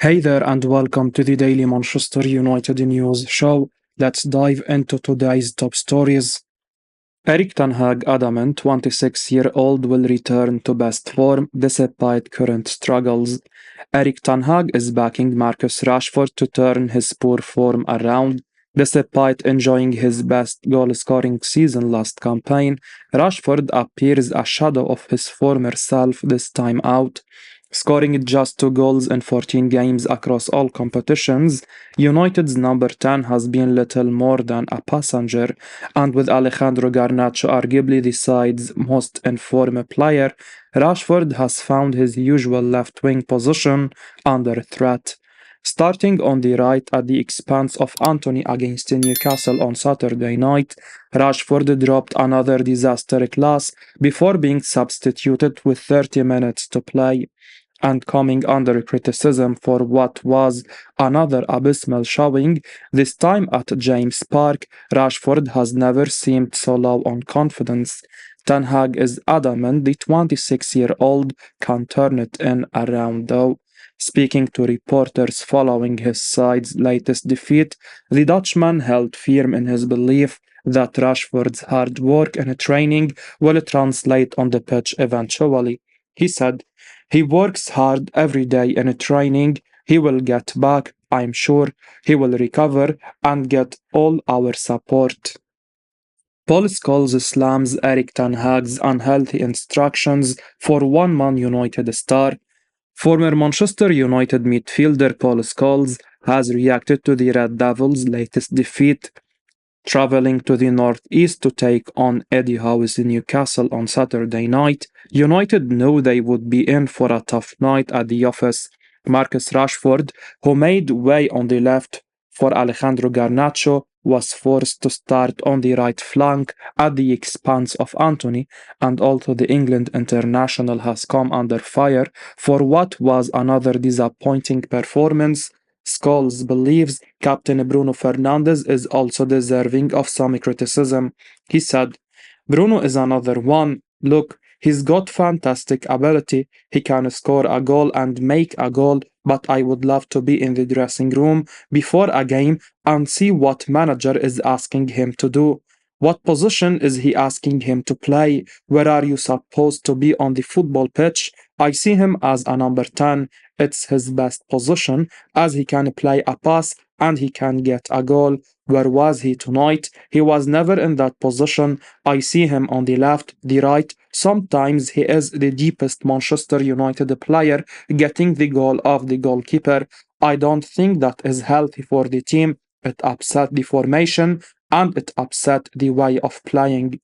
Hey there, and welcome to the Daily Manchester United News Show. Let's dive into today's top stories. Erik Ten Hag adamant 26-year-old will return to best form despite current struggles. Erik Ten Hag is backing Marcus Rashford to turn his poor form around. Despite enjoying his best goal-scoring season last campaign, Rashford appears a shadow of his former self this time out. Scoring just 2 goals in 14 games across all competitions, United's number 10 has been little more than a passenger, and with Alejandro Garnacho arguably the side's most informed player, Rashford has found his usual left wing position under threat. Starting on the right at the expense of Antony against Newcastle on Saturday night, Rashford dropped another disaster class before being substituted with 30 minutes to play. And coming under criticism for what was another abysmal showing, this time at James Park, Rashford has never seemed so low on confidence. Ten Hag is adamant the 26-year-old can turn it in around though. Speaking to reporters following his side's latest defeat, the Dutchman held firm in his belief that Rashford's hard work and training will translate on the pitch eventually. He said, "He works hard every day in training. He will get back, I'm sure. He will recover and get all our support." Paul Scholes slams Erik Ten Hag's unhealthy instructions for one Man United star. Former Manchester United midfielder Paul Scholes has reacted to the Red Devils' latest defeat, traveling to the northeast to take on Eddie Howe's Newcastle on Saturday night. United knew they would be in for a tough night at the office. Marcus Rashford, who made way on the left for Alejandro Garnacho, was forced to start on the right flank at the expense of Antony, and also the England international has come under fire for what was another disappointing performance. Scholes believes Captain Bruno Fernandes is also deserving of some criticism. He said, "Bruno is another one. Look, he's got fantastic ability. He can score a goal and make a goal, but I would love to be in the dressing room before a game and see what manager is asking him to do. What position is he asking him to play? Where are you supposed to be on the football pitch? I see him as a number 10. It's his best position, as he can play a pass and he can get a goal. Where was he tonight? He was never in that position. I see him on the left, the right. Sometimes he is the deepest Manchester United player, getting the goal of the goalkeeper. I don't think that is healthy for the team. It upset the formation and it upset the way of playing."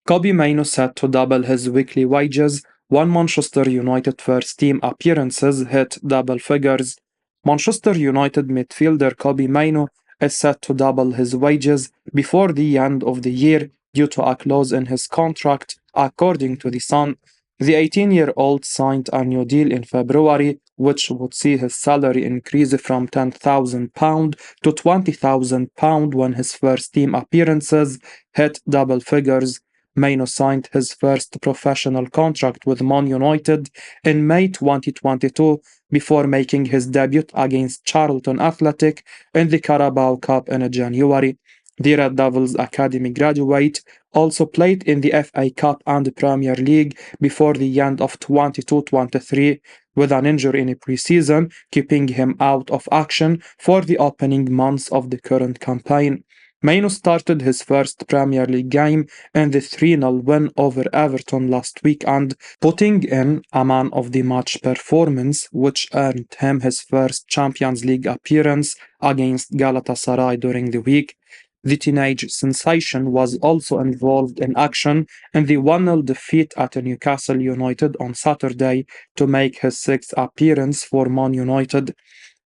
Kobby Mayo set to double his weekly wages. One Manchester United first team appearances hit double figures. Manchester United midfielder Kobbie Mainoo is set to double his wages before the end of the year due to a clause in his contract, according to The Sun. The 18-year-old signed a new deal in February, which would see his salary increase from £10,000 to £20,000 when his first team appearances hit double figures. Mainoo signed his first professional contract with Man United in May 2022 before making his debut against Charlton Athletic in the Carabao Cup in January. The Red Devils Academy graduate also played in the FA Cup and Premier League before the end of 22-23 with an injury in pre-season, keeping him out of action for the opening months of the current campaign. Mainoo started his first Premier League game in the 3-0 win over Everton last weekend, putting in a man of the match performance, which earned him his first Champions League appearance against Galatasaray during the week. The teenage sensation was also involved in action in the 1-0 defeat at Newcastle United on Saturday to make his sixth appearance for Man United.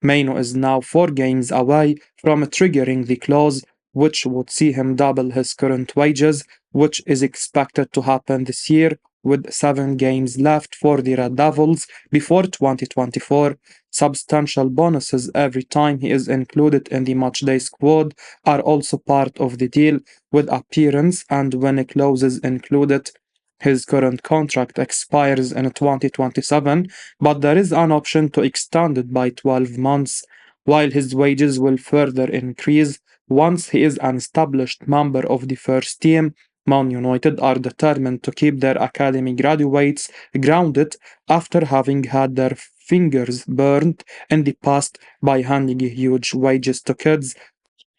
Mainoo is now 4 games away from triggering the clause, which would see him double his current wages, which is expected to happen this year with 7 games left for the Red Devils before 2024. Substantial bonuses every time he is included in the matchday squad are also part of the deal, with appearance and win clauses included. His current contract expires in 2027, but there is an option to extend it by 12 months, while his wages will further increase once he is an established member of the first team. Man United are determined to keep their academy graduates grounded after having had their fingers burned in the past by handing huge wages to kids.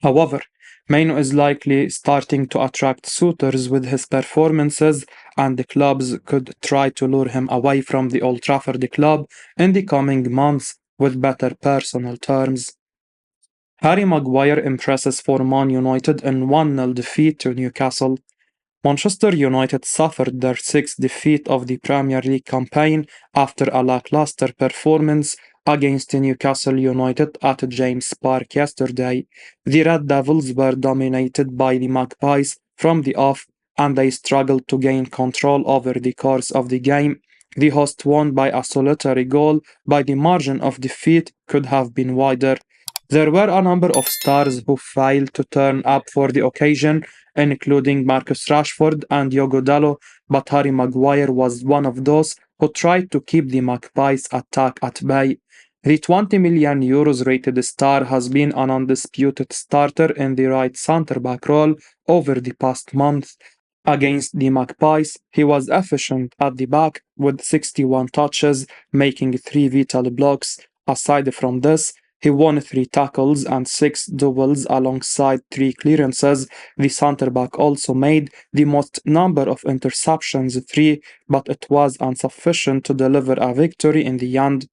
However, Mainoo is likely starting to attract suitors with his performances, and the clubs could try to lure him away from the Old Trafford club in the coming months with better personal terms. Harry Maguire impresses for Man United in 1-0 defeat to Newcastle. Manchester United suffered their sixth defeat of the Premier League campaign after a lackluster performance against Newcastle United at James Park yesterday. The Red Devils were dominated by the Magpies from the off, and they struggled to gain control over the course of the game. The host won by a solitary goal, but the margin of defeat could have been wider. There were a number of stars who failed to turn up for the occasion, including Marcus Rashford and Diogo Dalot, but Harry Maguire was one of those who tried to keep the Magpies' attack at bay. The 20 million euros rated star has been an undisputed starter in the right centre-back role over the past month. Against the Magpies, he was efficient at the back with 61 touches, making 3 vital blocks. Aside from this, he won 3 tackles and 6 duels alongside 3 clearances. The centre-back also made the most number of interceptions, 3, but it was insufficient to deliver a victory in the end.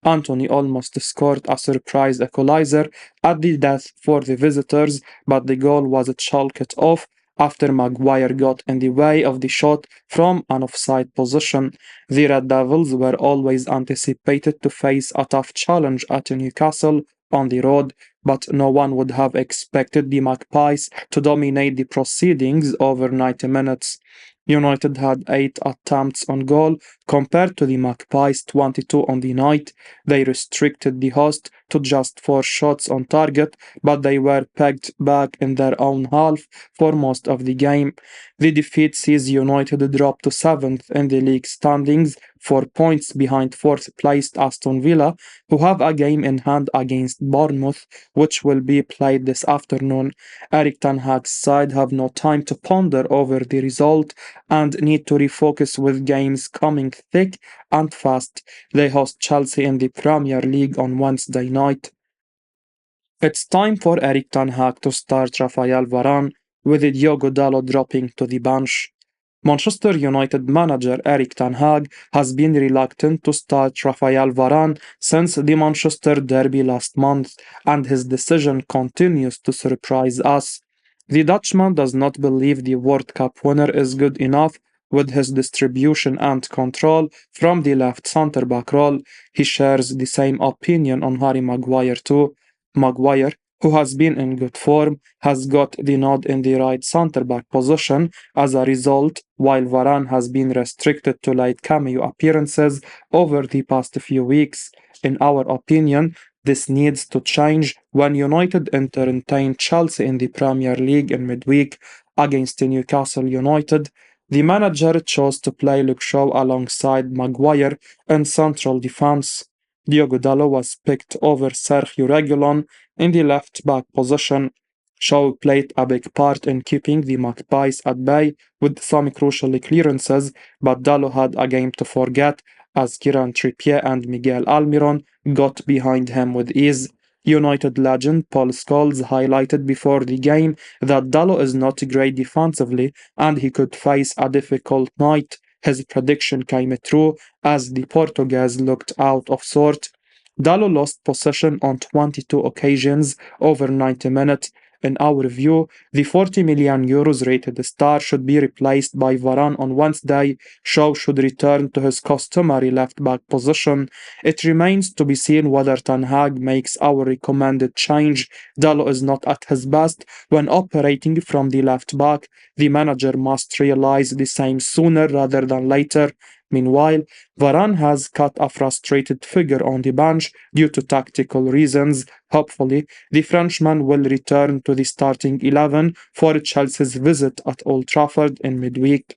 Anthony almost scored a surprise equalizer at the death for the visitors, but the goal was chalked off after Maguire got in the way of the shot from an offside position. The Red Devils were always anticipated to face a tough challenge at Newcastle on the road, but no one would have expected the Magpies to dominate the proceedings over 90 minutes. United had 8 attempts on goal compared to the Magpies' 22 on the night. They restricted the host to just 4 shots on target, but they were pegged back in their own half for most of the game. The defeat sees United drop to 7th in the league standings, 4 points behind 4th placed Aston Villa, who have a game in hand against Bournemouth, which will be played this afternoon. Erik Ten Hag's side have no time to ponder over the result and need to refocus with games coming thick and fast. They host Chelsea in the Premier League on Wednesday night. It's time for Erik Ten Hag to start Rafael Varan, with Diogo Dalot dropping to the bench. Manchester United manager Erik Ten Hag has been reluctant to start Rafael Varan since the Manchester derby last month, and his decision continues to surprise us. The Dutchman does not believe the World Cup winner is good enough with his distribution and control from the left centre-back role. He shares the same opinion on Harry Maguire too. Maguire, who has been in good form, has got the nod in the right centre-back position as a result, while Varan has been restricted to light cameo appearances over the past few weeks. In our opinion, this needs to change when United entertain Chelsea in the Premier League in midweek against Newcastle United. The manager chose to play Luke Shaw alongside Maguire in central defence. Diogo Dalot was picked over Sergio Reguilon in the left-back position. Shaw played a big part in keeping the Magpies at bay with some crucial clearances, but Dalot had a game to forget as Kieran Trippier and Miguel Almiron got behind him with ease. United legend Paul Scholes highlighted before the game that Dalot is not great defensively and he could face a difficult night. His prediction came true as the Portuguese looked out of sorts. Dalot lost possession on 22 occasions over 90 minutes. In our view, the 40 million euros rated star should be replaced by Varan on Wednesday. Shaw should return to his customary left-back position. It remains to be seen whether Ten Hag makes our recommended change. Dalot is not at his best when operating from the left-back. The manager must realize the same sooner rather than later. Meanwhile, Varan has cut a frustrated figure on the bench due to tactical reasons. Hopefully, the Frenchman will return to the starting 11 for Chelsea's visit at Old Trafford in midweek.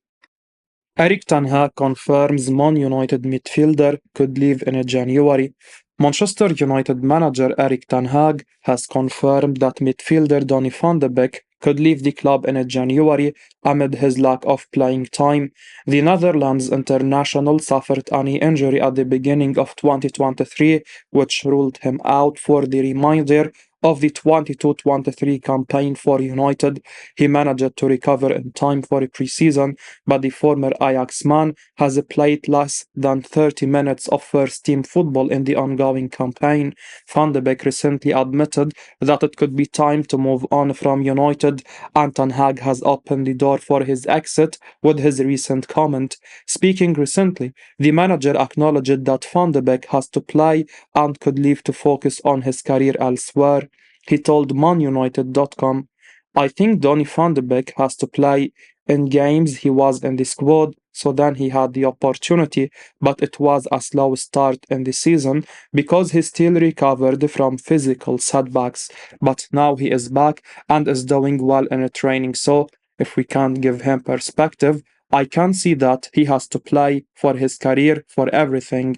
Erik Ten Hag confirms Man United midfielder could leave in January. Manchester United manager Erik Ten Hag has confirmed that midfielder Donny van de Beek could leave the club in January amid his lack of playing time. The Netherlands international suffered a knee injury at the beginning of 2023, which ruled him out for the remainder of the 22-23 campaign for United. He managed to recover in time for a pre-season, but the former Ajax man has played less than 30 minutes of first-team football in the ongoing campaign. Van de Beek recently admitted that it could be time to move on from United, and Ten Hag has opened the door for his exit with his recent comment. Speaking recently, the manager acknowledged that Van de Beek has to play and could leave to focus on his career elsewhere. He told ManUnited.com, I think Donny van de Beek has to play in games he was in the squad, so then he had the opportunity, but it was a slow start in the season because he still recovered from physical setbacks. But now he is back and is doing well in training, so if we can't give him perspective, I can see that he has to play for his career, for everything.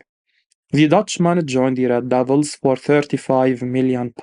The Dutchman joined the Red Devils for £35 million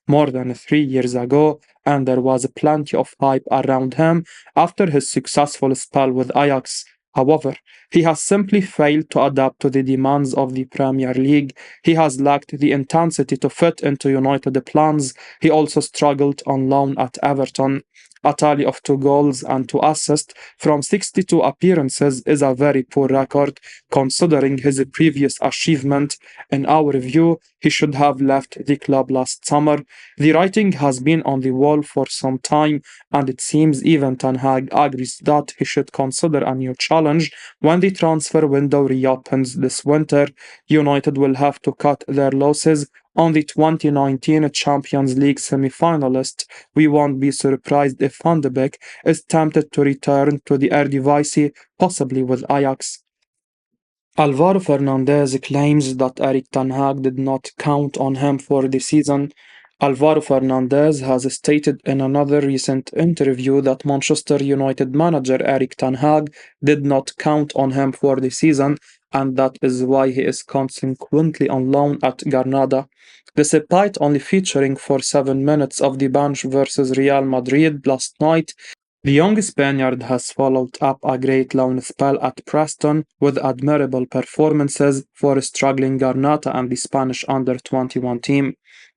more than 3 years ago, and there was plenty of hype around him after his successful spell with Ajax. However, he has simply failed to adapt to the demands of the Premier League. He has lacked the intensity to fit into United plans. He also struggled on loan at Everton. A tally of 2 goals and 2 assists from 62 appearances is a very poor record considering his previous achievement. In our view, he should have left the club last summer. The writing has been on the wall for some time, and it seems even Ten Hag agrees that he should consider a new challenge when the transfer window reopens this winter. United will have to cut their losses on the 2019 Champions League semi-finalist. We won't be surprised if Van de Beek is tempted to return to the Eredivisie, possibly with Ajax. Alvaro Fernandez claims that Erik Ten Hag did not count on him for the season. Alvaro Fernandez has stated in another recent interview that Manchester United manager Erik Ten Hag did not count on him for the season, and that is why he is consequently on loan at Granada. Despite only featuring for 7 minutes of the bench versus Real Madrid last night, the young Spaniard has followed up a great loan spell at Preston with admirable performances for struggling Granada and the Spanish under-21 team.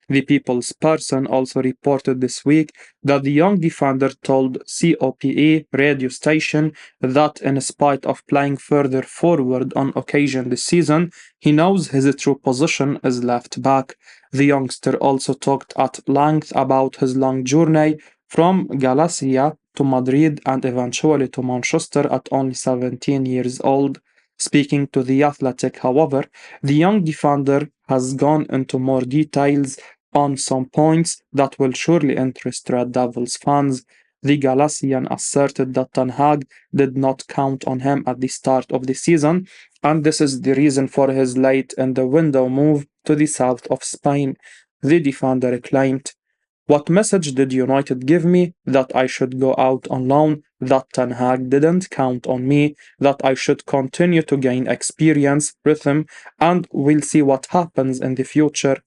The People's Person also reported this week that the young defender told COPE radio station that in spite of playing further forward on occasion this season, he knows his true position is left back. The youngster also talked at length about his long journey from Galicia to Madrid and eventually to Manchester at only 17 years old. Speaking to The Athletic, however, the young defender has gone into more details on some points that will surely interest Red Devils fans. The Galician asserted that Ten Hag did not count on him at the start of the season, and this is the reason for his late in the window move to the south of Spain. The defender claimed, what message did United give me? That I should go out on loan, that Ten Hag didn't count on me, that I should continue to gain experience, rhythm, and we'll see what happens in the future.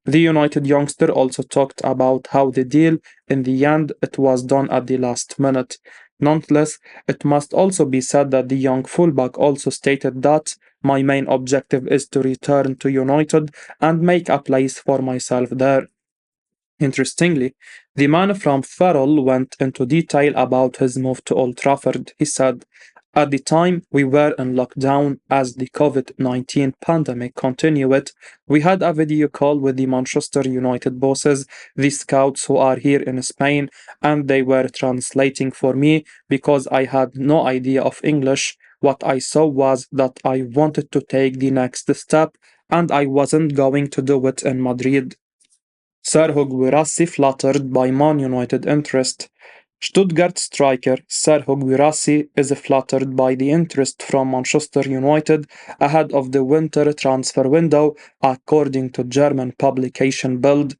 The United youngster also talked about how the deal, in the end, it was done at the last minute. Nonetheless, it must also be said that the young fullback also stated that my main objective is to return to United and make a place for myself there. Interestingly, the man from Farrell went into detail about his move to Old Trafford. He said, at the time we were in lockdown as the COVID-19 pandemic continued, we had a video call with the Manchester United bosses, the scouts who are here in Spain, and they were translating for me because I had no idea of English. What I saw was that I wanted to take the next step and I wasn't going to do it in Madrid. Serhou Guirassy flattered by Man United interest. Stuttgart striker Serhou Guirassy is flattered by the interest from Manchester United ahead of the winter transfer window, according to German publication Bild.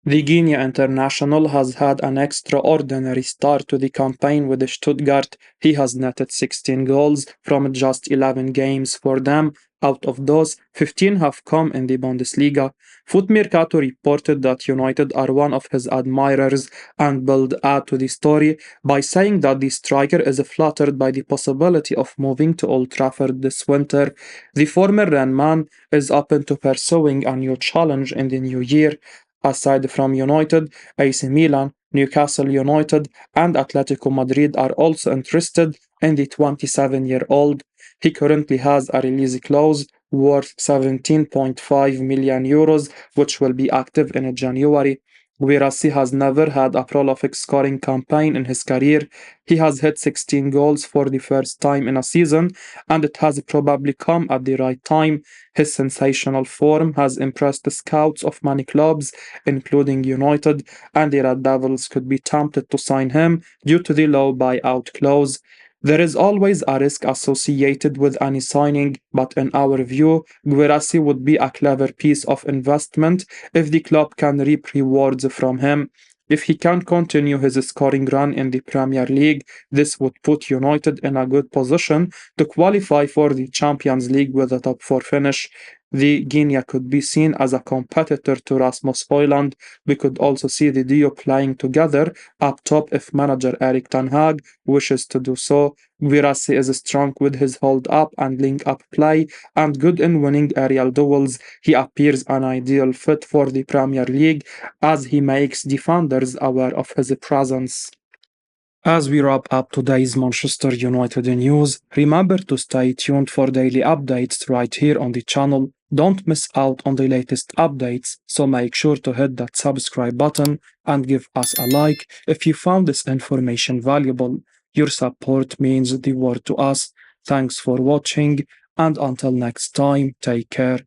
The Guinea international has had an extraordinary start to the campaign with Stuttgart. He has netted 16 goals from just 11 games for them. Out of those, 15 have come in the Bundesliga. Footmercato reported that United are one of his admirers and will add to the story by saying that the striker is flattered by the possibility of moving to Old Trafford this winter. The former Ren man is open to pursuing a new challenge in the new year. Aside from United, AC Milan, Newcastle United, and Atletico Madrid are also interested in the 27-year-old. He currently has a release clause worth 17.5 million euros, which will be active in January. Guirassy has never had a prolific scoring campaign in his career. He has hit 16 goals for the first time in a season, and it has probably come at the right time. His sensational form has impressed the scouts of many clubs, including United, and the Red Devils could be tempted to sign him due to the low buyout clause. There is always a risk associated with any signing, but in our view, Guirassy would be a clever piece of investment if the club can reap rewards from him. If he can continue his scoring run in the Premier League, this would put United in a good position to qualify for the Champions League with a top 4 finish. The Guinea could be seen as a competitor to Rasmus Højlund. We could also see the duo playing together up top if manager Erik Ten Hag wishes to do so. Guirassy is strong with his hold-up and link-up play and good in winning aerial duels. He appears an ideal fit for the Premier League as he makes defenders aware of his presence. As we wrap up today's Manchester United news, remember to stay tuned for daily updates right here on the channel. Don't miss out on the latest updates, so make sure to hit that subscribe button and give us a like if you found this information valuable. Your support means the world to us. Thanks for watching, and until next time, take care.